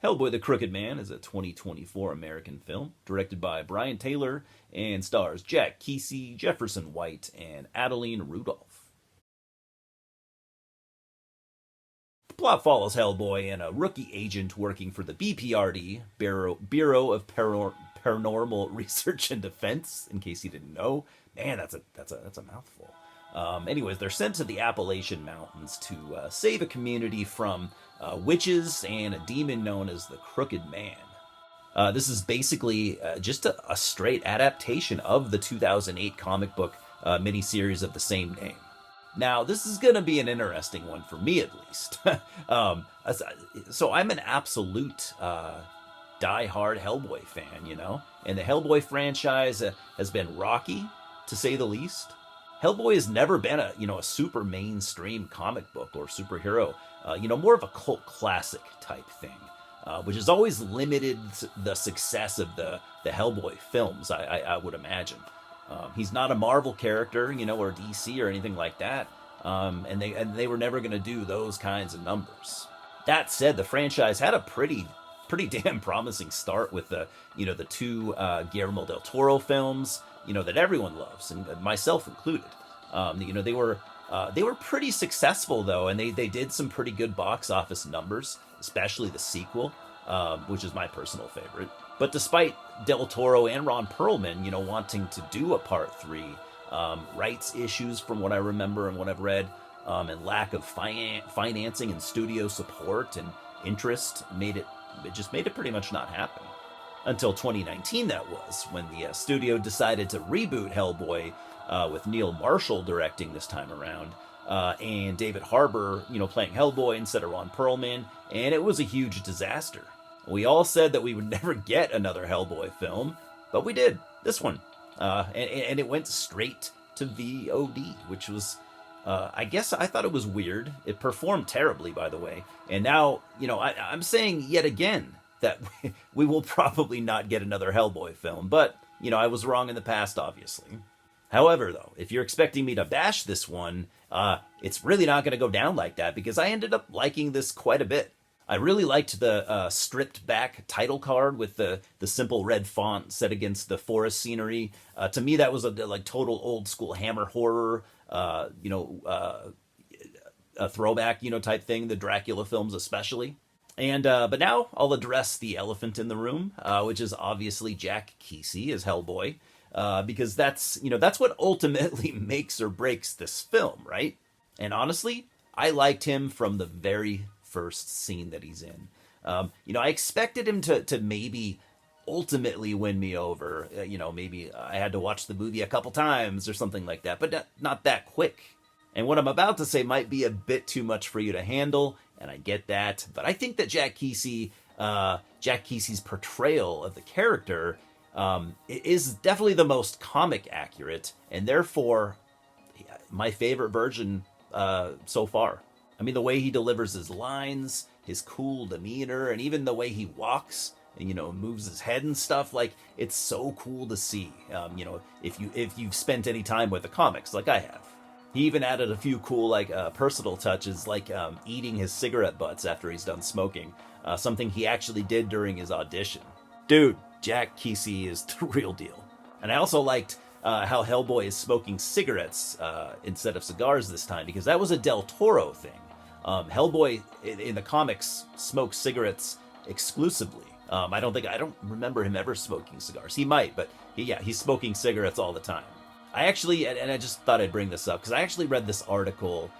Hellboy the Crooked Man is a 2024 American film directed by Brian Taylor and stars Jack Kesy, Jefferson White, and Adeline Rudolph. The plot follows Hellboy and a rookie agent working for the BPRD, Bureau of Paranormal Research and Defense, in case you didn't know. Man, that's a mouthful. Anyways, they're sent to the Appalachian Mountains to save a community from witches and a demon known as the Crooked Man. This is basically just a straight adaptation of the 2008 comic book miniseries of the same name. Now, this is going to be an interesting one for me, at least. So I'm an absolute die-hard Hellboy fan, you know? And the Hellboy franchise has been rocky, to say the least. Hellboy has never been a super mainstream comic book or superhero, more of a cult classic type thing, which has always limited the success of the Hellboy films, I would imagine. He's not a Marvel character, or DC or anything like that, and they were never going to do those kinds of numbers. That said, the franchise had a pretty damn promising start with the two Guillermo del Toro films, that everyone loves, and myself included. They were pretty successful though, and they did some pretty good box office numbers, especially the sequel, which is my personal favorite. But despite del Toro and Ron Perlman, wanting to do a part 3, rights issues from what I remember and what I've read, and lack of financing and studio support and interest made it pretty much not happen. Until 2019, that was, when the studio decided to reboot Hellboy with Neil Marshall directing this time around, and David Harbour, playing Hellboy instead of Ron Perlman, and it was a huge disaster. We all said that we would never get another Hellboy film, but we did, this one. And it went straight to VOD, which was, I guess I thought it was weird. It performed terribly, by the way. And now, I'm saying yet again that we will probably not get another Hellboy film, but, I was wrong in the past, obviously. However, though, if you're expecting me to bash this one, it's really not going to go down like that, because I ended up liking this quite a bit. I really liked the stripped-back title card with the simple red font set against the forest scenery. To me, that was a total old-school Hammer horror, a throwback, type thing, the Dracula films especially. And but now I'll address the elephant in the room, which is obviously Jack Kesy as Hellboy, because that's what ultimately makes or breaks this film, right? And honestly, I liked him from the very first scene that he's in. I expected him to maybe ultimately win me over. Maybe I had to watch the movie a couple times or something like that, but not that quick. And what I'm about to say might be a bit too much for you to handle, and I get that, but I think that Jack Kesy's portrayal of the character is definitely the most comic accurate, and therefore my favorite version so far. I mean, the way he delivers his lines, his cool demeanor, and even the way he walks and moves his head and stuff, it's so cool to see. If you've spent any time with the comics like I have. He even added a few cool personal touches, like eating his cigarette butts after he's done smoking, something he actually did during his audition. Dude, Jack Kesy is the real deal. And I also liked how Hellboy is smoking cigarettes instead of cigars this time, because that was a Del Toro thing. Hellboy in the comics smokes cigarettes exclusively. I don't remember him ever smoking cigars. He might, but he's smoking cigarettes all the time. I actually, and I just thought I'd bring this up, because I actually read this article.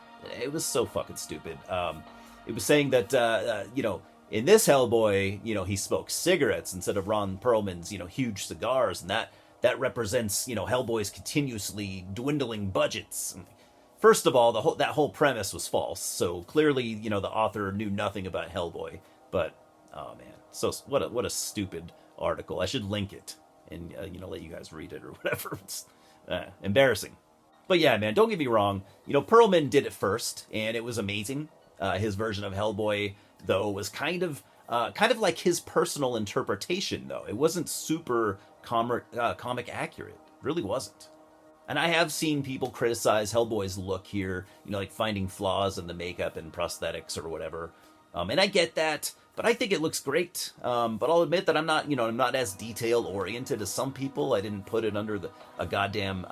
It was so fucking stupid. It was saying that, in this Hellboy, he smokes cigarettes instead of Ron Perlman's, huge cigars, and that represents, Hellboy's continuously dwindling budgets. First of all, that whole premise was false, so clearly, the author knew nothing about Hellboy, but, oh man, so what a stupid article. I should link it and, let you guys read it or whatever. It's embarrassing. But yeah, man, don't get me wrong, Perlman did it first, and it was amazing. His version of Hellboy, though, was kind of like his personal interpretation, though. It wasn't super comic accurate. It really wasn't. And I have seen people criticize Hellboy's look here, finding flaws in the makeup and prosthetics or whatever. And I get that, but I think it looks great. But I'll admit that I'm not as detail oriented as some people. I didn't put it under a goddamn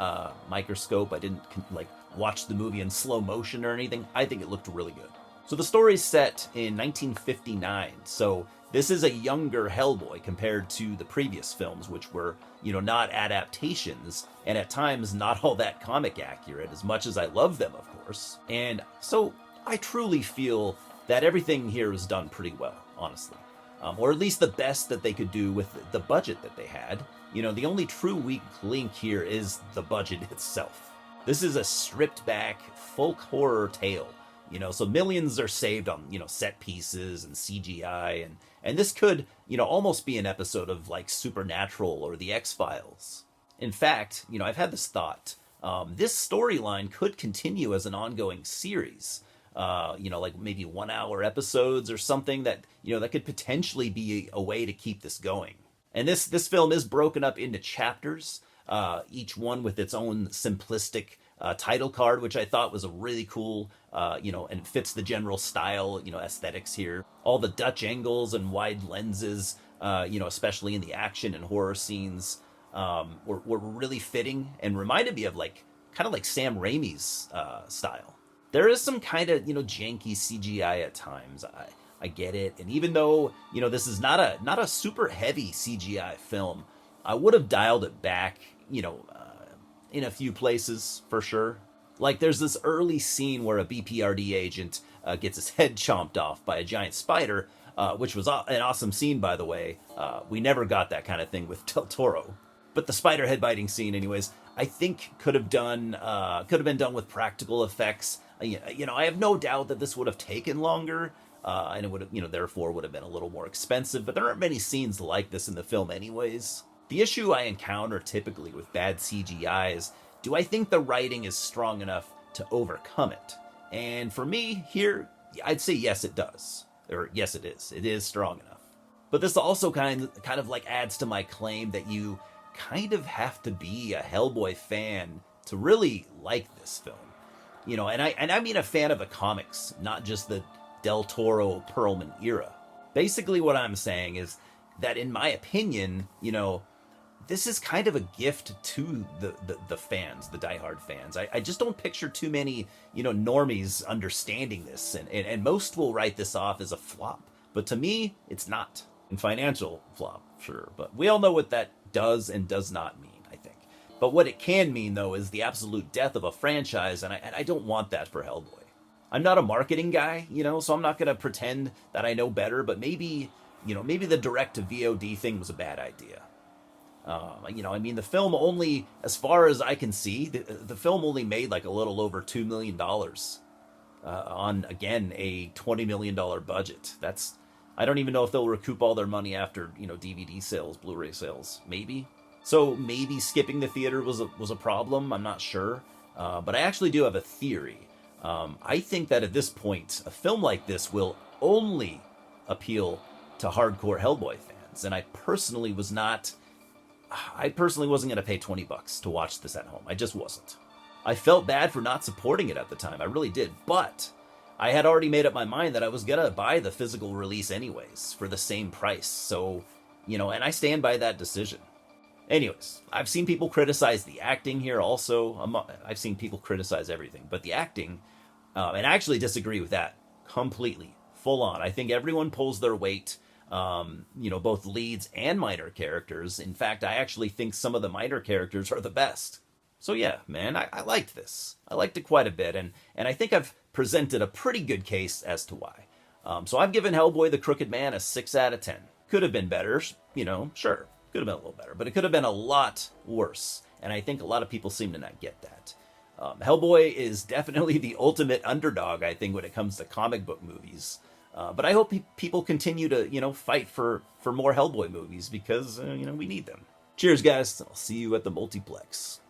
microscope. I didn't like watch the movie in slow motion or anything. I think it looked really good. So the story's set in 1959. So this is a younger Hellboy compared to the previous films, which were, not adaptations, and at times not all that comic accurate, as much as I love them, of course. And so I truly feel that everything here is done pretty well, honestly. Or at least the best that they could do with the budget that they had. The only true weak link here is the budget itself. This is a stripped back folk horror tale. So millions are saved on, set pieces and CGI, and this could, almost be an episode of like Supernatural or The X-Files. In fact, I've had this thought. This storyline could continue as an ongoing series. Like maybe 1 hour episodes or something that, that could potentially be a way to keep this going. And this film is broken up into chapters, each one with its own simplistic title card, which I thought was a really cool, and fits the general style, aesthetics here. All the Dutch angles and wide lenses, especially in the action and horror scenes, were really fitting and reminded me of kind of like Sam Raimi's style. There is some kind of, janky CGI at times. I get it. And even though, this is not a super heavy CGI film, I would have dialed it back, in a few places for sure. Like there's this early scene where a BPRD agent gets his head chomped off by a giant spider, which was an awesome scene, by the way. We never got that kind of thing with Del Toro. But the spider head biting scene, anyways, I think could have been done with practical effects. I have no doubt that this would have taken longer, and it would have, therefore would have been a little more expensive. But there aren't many scenes like this in the film, anyways. The issue I encounter typically with bad CGI is, do I think the writing is strong enough to overcome it? And for me, here, I'd say yes, it does. Or yes, it is. It is strong enough. But this also kind of like adds to my claim that you kind of have to be a Hellboy fan to really like this film. And I mean a fan of the comics, not just the Del Toro Perlman era. Basically what I'm saying is that in my opinion, this is kind of a gift to the fans, the diehard fans. I just don't picture too many, normies understanding this, and most will write this off as a flop. But to me, it's not. And financial flop, sure. But we all know what that does and does not mean, I think. But what it can mean, though, is the absolute death of a franchise, and I don't want that for Hellboy. I'm not a marketing guy, so I'm not going to pretend that I know better, but maybe the direct-to-VOD thing was a bad idea. The film only, as far as I can see, the film only made like a little over $2 million on, again, a $20 million budget. I don't even know if they'll recoup all their money after, DVD sales, Blu-ray sales, maybe. So maybe skipping the theater was a problem, I'm not sure. But I actually do have a theory. I think that at this point, a film like this will only appeal to hardcore Hellboy fans. And I personally wasn't going to pay $20 to watch this at home. I just wasn't. I felt bad for not supporting it at the time. I really did. But I had already made up my mind that I was going to buy the physical release anyways for the same price. So, and I stand by that decision. Anyways, I've seen people criticize the acting here also. I've seen people criticize everything. But the acting, and I actually disagree with that completely. Full on. I think everyone pulls their weight. Both leads and minor characters. In fact, I actually think some of the minor characters are the best. So yeah, man, I liked this. I liked it quite a bit, and I think I've presented a pretty good case as to why. So I've given Hellboy the Crooked Man a 6 out of 10. Could have been better, sure. Could have been a little better, but it could have been a lot worse. And I think a lot of people seem to not get that. Hellboy is definitely the ultimate underdog, I think, when it comes to comic book movies. But I hope people continue to, fight for more Hellboy movies because, we need them. Cheers, guys. I'll see you at the multiplex.